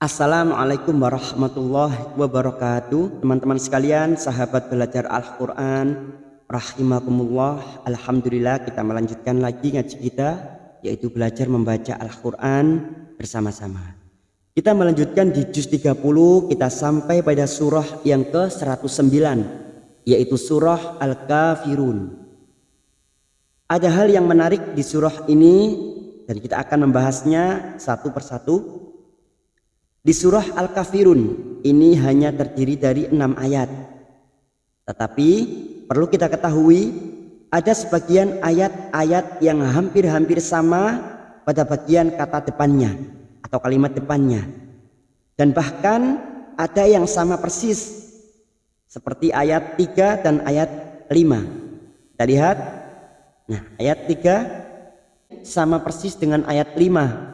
Assalamualaikum warahmatullahi wabarakatuh. Teman-teman sekalian, sahabat belajar Al-Quran rahimakumullah. Alhamdulillah, kita melanjutkan lagi ngaji kita, yaitu belajar membaca Al-Quran bersama-sama. Kita melanjutkan di juz 30, kita sampai pada surah yang ke-109, yaitu surah Al-Kafirun. Ada hal yang menarik di surah ini dan kita akan membahasnya satu persatu. Di surah Al-Kafirun ini hanya terdiri dari 6 ayat. Tetapi perlu kita ketahui ada sebagian ayat-ayat yang hampir-hampir sama pada bagian kata depannya atau kalimat depannya. Dan bahkan ada yang sama persis seperti ayat 3 dan ayat 5. Kita lihat. Nah, ayat 3 sama persis dengan ayat 5.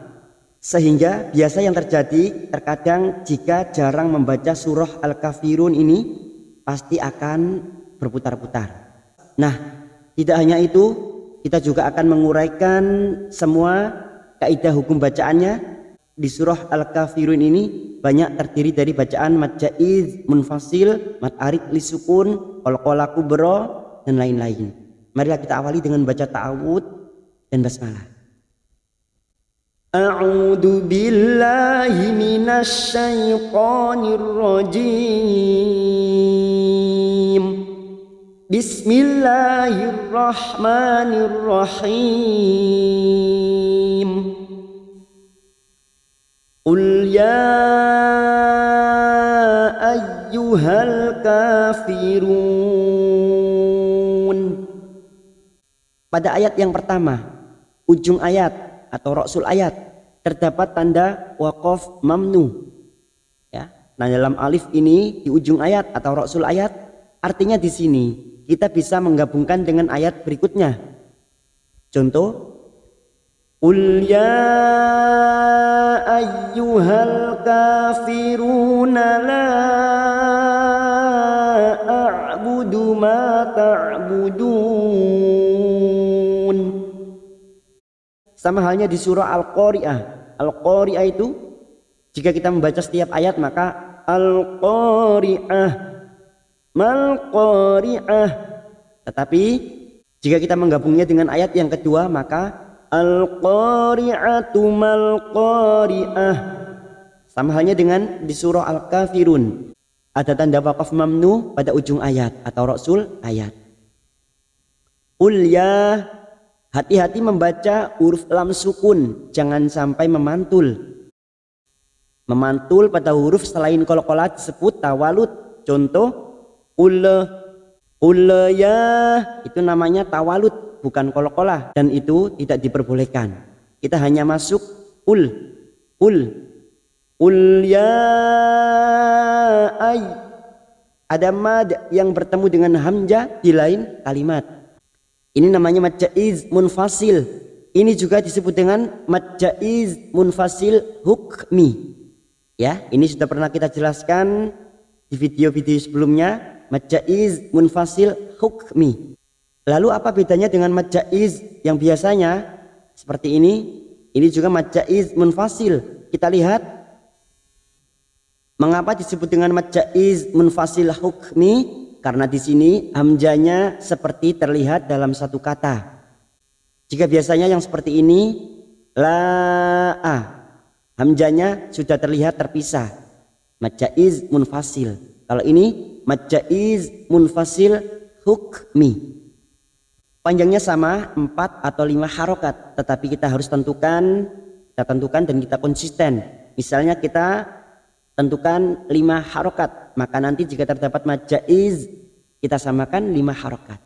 Sehingga biasa yang terjadi terkadang jika jarang membaca surah Al-Kafirun ini pasti akan berputar-putar. Nah, tidak hanya itu, kita juga akan menguraikan semua kaidah hukum bacaannya. Di surah Al-Kafirun ini banyak terdiri dari bacaan mad jaiz, munfasil, mad arid li sukun, qalqalah kubra dan lain-lain. Marilah kita awali dengan baca ta'awud dan basmalah. A'udzu billahi minasy syaithanir rajim. Bismillahirrahmanirrahim. Qul ya ayyuhal kafirun. Pada ayat yang pertama, ujung ayat atau rasul ayat terdapat tanda waqaf mamnu, ya. Nah, dalam alif ini di ujung ayat atau rasul ayat, artinya di sini kita bisa menggabungkan dengan ayat berikutnya. Contoh, qul ya ayyuhal kafiruna la a'budu ma ta'budun. Sama halnya di surah Al-Qari'ah. Al-Qari'ah itu jika kita membaca setiap ayat maka Al-Qari'ah, Mal-Qari'ah. Tetapi jika kita menggabungnya dengan ayat yang kedua maka Al-Qari'atu Mal-Qari'ah. Sama halnya dengan di surah Al-Kafirun. Ada tanda waqaf mamnu pada ujung ayat atau rasul ayat. Qul ya, hati-hati membaca huruf lam sukun, jangan sampai memantul. Memantul pada huruf selain qalqalah disebut tawalud. Contoh, ya, itu namanya tawalud, bukan qalqalah, dan itu tidak diperbolehkan. Kita hanya masuk ul ya ay. Ada mad yang bertemu dengan hamzah di lain kalimat. Ini namanya mad jaiz munfasil. Ini juga disebut dengan mad jaiz munfasil hukmi. Ya, ini sudah pernah kita jelaskan di video-video sebelumnya, mad jaiz munfasil hukmi. Lalu apa bedanya dengan mad jaiz yang biasanya seperti ini? Ini juga mad jaiz munfasil. Kita lihat mengapa disebut dengan mad jaiz munfasil hukmi? Karena di sini hamzanya seperti terlihat dalam satu kata. Jika biasanya yang seperti ini la'a, hamzanya sudah terlihat terpisah, mad jaiz munfasil. Kalau ini mad jaiz munfasil hukmi. Panjangnya sama 4 atau 5 harokat, tetapi kita harus tentukan dan kita konsisten. Misalnya kita tentukan 5 harokat, maka nanti jika terdapat mad jaiz kita samakan 5 harokat.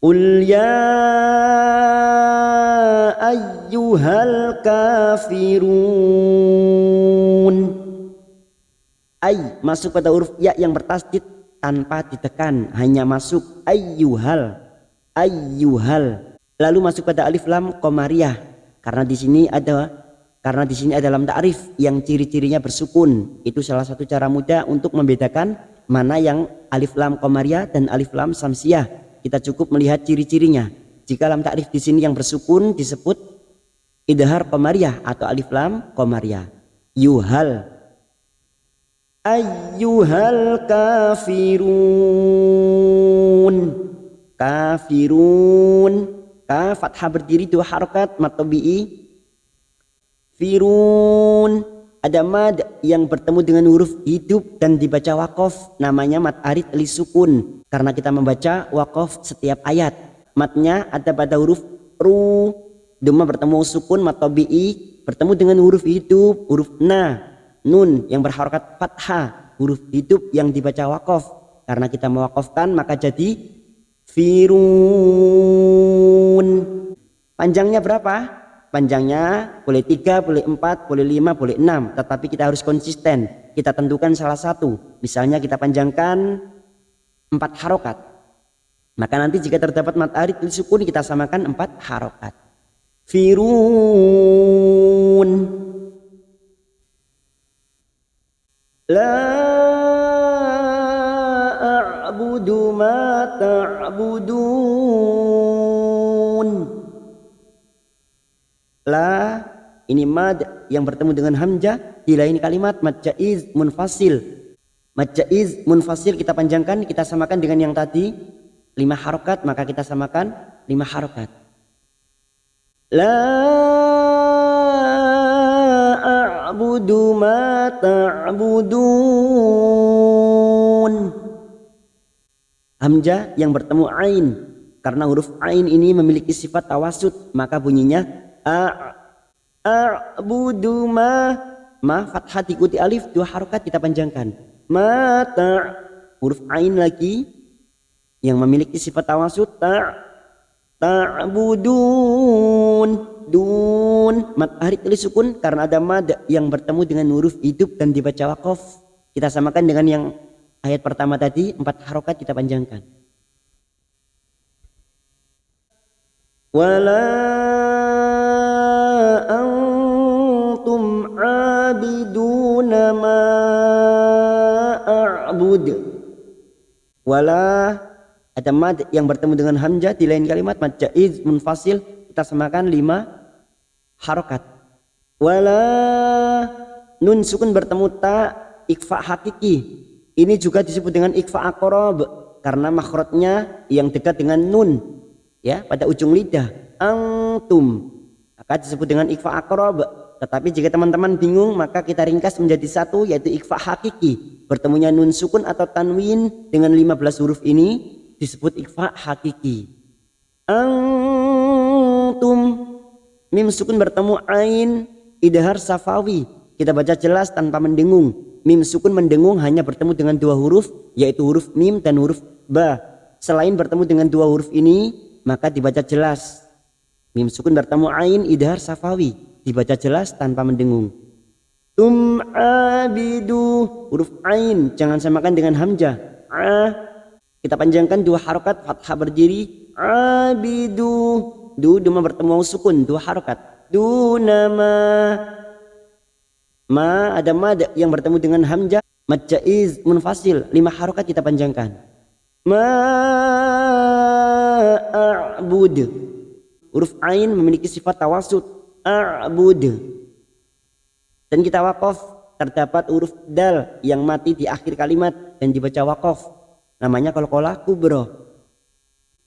Qul ya ayyuhal kafirun. Ay masuk pada huruf ya yang bertasdid tanpa ditekan, hanya masuk ayyuhal. Lalu masuk pada alif lam qamariyah karena di sini ada lam ta'rif yang ciri-cirinya bersukun. Itu salah satu cara mudah untuk membedakan mana yang alif lam qamariyah dan alif lam samsiyah. Kita cukup melihat ciri-cirinya. Jika lam ta'rif di sini yang bersukun disebut idhar qamariyah atau alif lam qamariyah. yuhal, ayyuhal kafirun, kafirun, ka fathah berdiri 2 harokat mad tabi'i. Firun, ada mad yang bertemu dengan huruf hidup dan dibaca waqaf, namanya mad arid li sukun, karena kita membaca waqaf setiap ayat. Madnya ada pada huruf ru, doma bertemu sukun mad tabi'i, bertemu dengan huruf hidup, huruf na, nun yang berharokat fathah, huruf hidup yang dibaca waqaf. Karena kita mewaqafkan maka jadi firun. Panjangnya berapa? Panjangnya boleh 3, boleh 4, boleh 5, boleh 6. Tetapi kita harus konsisten. Kita tentukan salah satu. Misalnya kita panjangkan 4 harokat. Maka nanti jika terdapat mad arid li sukun kita samakan 4 harokat. Firun. La a'budu ma ta'budun. La, ini mad yang bertemu dengan hamzah di lain kalimat mad jaiz munfasil. Mad jaiz munfasil kita panjangkan, kita samakan dengan yang tadi 5 harokat, maka kita samakan 5 harokat. La a'budu ma ta'budun. Hamzah yang bertemu ain, karena huruf ain ini memiliki sifat tawasud, maka bunyinya a'budu ma fathah diikuti alif 2 harokat kita panjangkan. Ma huruf ain lagi yang memiliki sifat tawasud, ta'budun, dun mad arid li sukun karena ada mad yang bertemu dengan huruf hidup dan dibaca waqaf. Kita samakan dengan yang ayat pertama tadi, 4 harokat kita panjangkan. Wala antum abiduna ma a'bud. Wala, ada mad yang bertemu dengan hamzah di lain kalimat mad jaiz munfasil, kita samakan 5 harokat. Wala, nun sukun bertemu ta ikhfa hakiki, ini juga disebut dengan ikhfa aqrab karena makhrajnya yang dekat dengan nun, ya, pada ujung lidah. Antum maka disebut dengan ikhfa aqrab. Tetapi jika teman-teman bingung maka kita ringkas menjadi satu, yaitu ikhfa hakiki. Bertemunya nun sukun atau tanwin dengan 15 huruf ini disebut ikhfa hakiki. Antum, mim sukun bertemu ain idhar safawi, kita baca jelas tanpa mendengung. Mim sukun mendengung hanya bertemu dengan 2 huruf, yaitu huruf mim dan huruf ba. Selain bertemu dengan 2 huruf ini maka dibaca jelas. Mim sukun bertemu ain idhar safawi, dibaca jelas tanpa mendengung. Tum abidu, huruf ain jangan samakan dengan hamzah. Kita panjangkan 2 harokat fathah berdiri. Abidu, duma bertemu sukun 2 harokat. Dunama, ma ada mad yang bertemu dengan hamzah mad jaiz munfasil, 5 harokat kita panjangkan. Ma a'bud, huruf ain memiliki sifat tawasud, a'bud. Dan kita waqaf, terdapat huruf dal yang mati di akhir kalimat dan dibaca waqaf, namanya qalqalah kubra.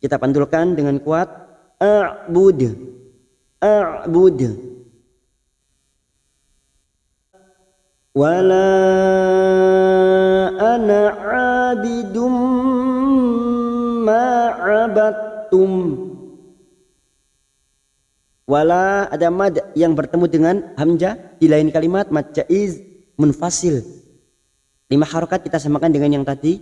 Kita pantulkan dengan kuat, a'bud, a'bud. Wala ana 'abidum ma 'abadtum. Wala ada mad yang bertemu dengan hamzah di lain kalimat mad jaiz munfasil, 5 harokat kita samakan dengan yang tadi.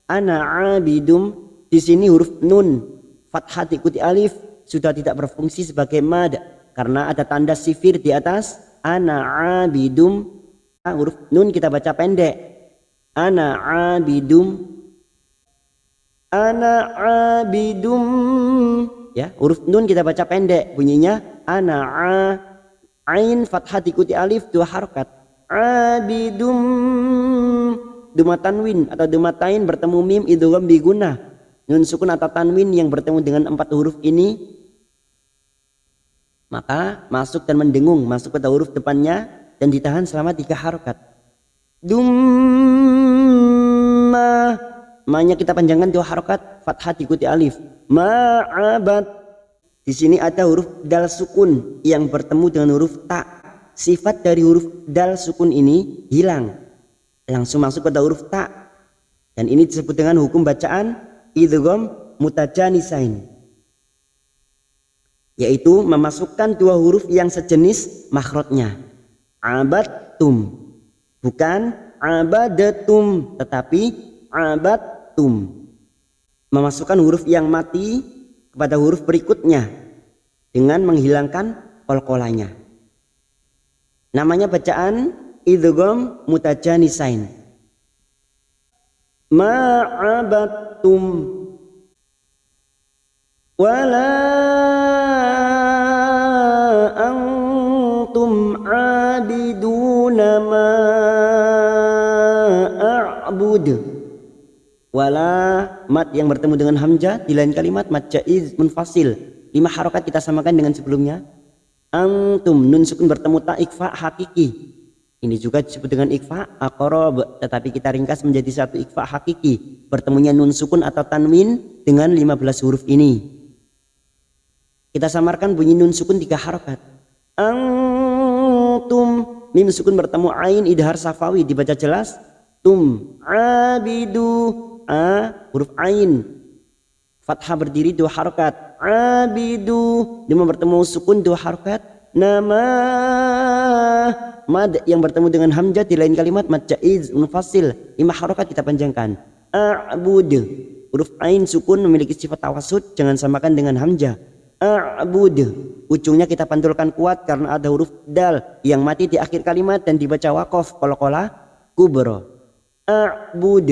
Ana 'abidum, di sini huruf nun fathah diikuti alif sudah tidak berfungsi sebagai mad karena ada tanda sifir di atas. Ana 'abidum, huruf nun kita baca pendek. Ana 'abidum, ana 'abidum, ya, huruf nun kita baca pendek, bunyinya ana ain fathah diikuti alif 2 harokat. Abidum, duma tanwin atau duma tain bertemu mim idgham bi gunnah. Nun sukun atau tanwin yang bertemu dengan 4 huruf ini maka masuk dan mendengung, masuk pada huruf depannya dan ditahan selama 3 harokat. Dumma, ma-nya kita panjangkan 2 harokat, fathah diikuti alif. Ma'abad, di sini ada huruf dal sukun yang bertemu dengan huruf ta. Sifat dari huruf dal sukun ini hilang, langsung masuk pada huruf ta, dan ini disebut dengan hukum bacaan idgham mutajanisain, yaitu memasukkan 2 huruf yang sejenis makhrajnya. Abadtum, bukan abadatum, tetapi abadtum. Memasukkan huruf yang mati kepada huruf berikutnya dengan menghilangkan qalqalanya. Namanya bacaan idgham mutajanisain. Ma'abadtum wala antum abiduna ma a'bud. Wala, mat yang bertemu dengan hamzah di lain kalimat mat jaiz munfasil, 5 harokat kita samakan dengan sebelumnya. Antum, nun sukun bertemu ta ikhfa hakiki, ini juga disebut dengan ikhfa aqrab, tetapi kita ringkas menjadi satu ikhfa hakiki, bertemunya nun sukun atau tanwin dengan 15 huruf ini. Kita samarkan bunyi nun sukun 3 harokat. Antum, mim sukun bertemu ain idhar safawi dibaca jelas. Tum, abidu, huruf ain fathah berdiri 2 harokat. Abidu, lima bertemu sukun 2 harokat. Nama, mad yang bertemu dengan hamzah di lain kalimat mad jaiz munfasil, 5 harokat kita panjangkan. A'bud, huruf ain sukun memiliki sifat tawassut, jangan samakan dengan hamzah. A'bud, ujungnya kita pantulkan kuat karena ada huruf dal yang mati di akhir kalimat dan dibaca waqaf qalqalah kubra. A'bud.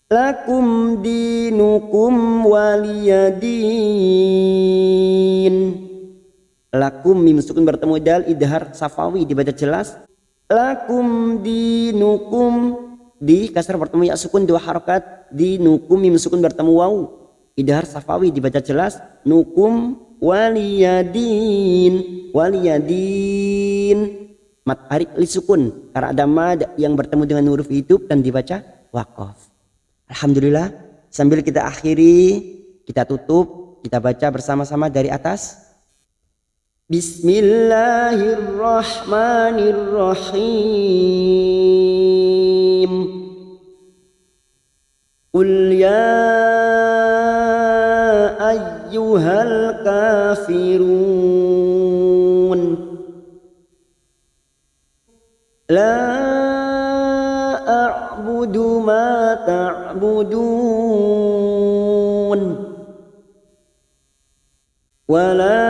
Lakum dinukum waliyadin. Lakum mim sukun bertemu dal idhar safawi dibaca jelas. Lakum dinukum, di kasar bertemu ya sukun 2 harokat. Dinukum mim sukun bertemu waw idhar safawi dibaca jelas. Nukum waliyadin, waliyadin mat arik li sukun karena ada mad yang bertemu dengan huruf hidup dan dibaca waqaf. Alhamdulillah, sambil kita akhiri, kita tutup, kita baca bersama-sama dari atas. Bismillahirrahmanirrahim. Qul ya ayyuhal kafirun la a'budu ma ta'budun wala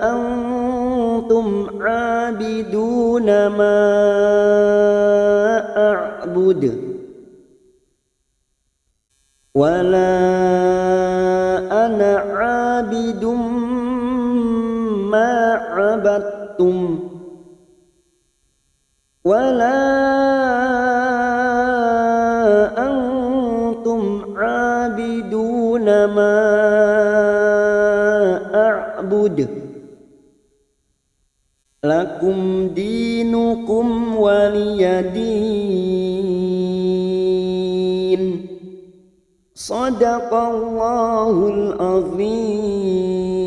antum 'abiduna ma a'bud wala ana 'abidum ma 'abadtum wala antum 'abiduna ma a'bud lakum dinukum waliyadin. Sadaqallahul azim.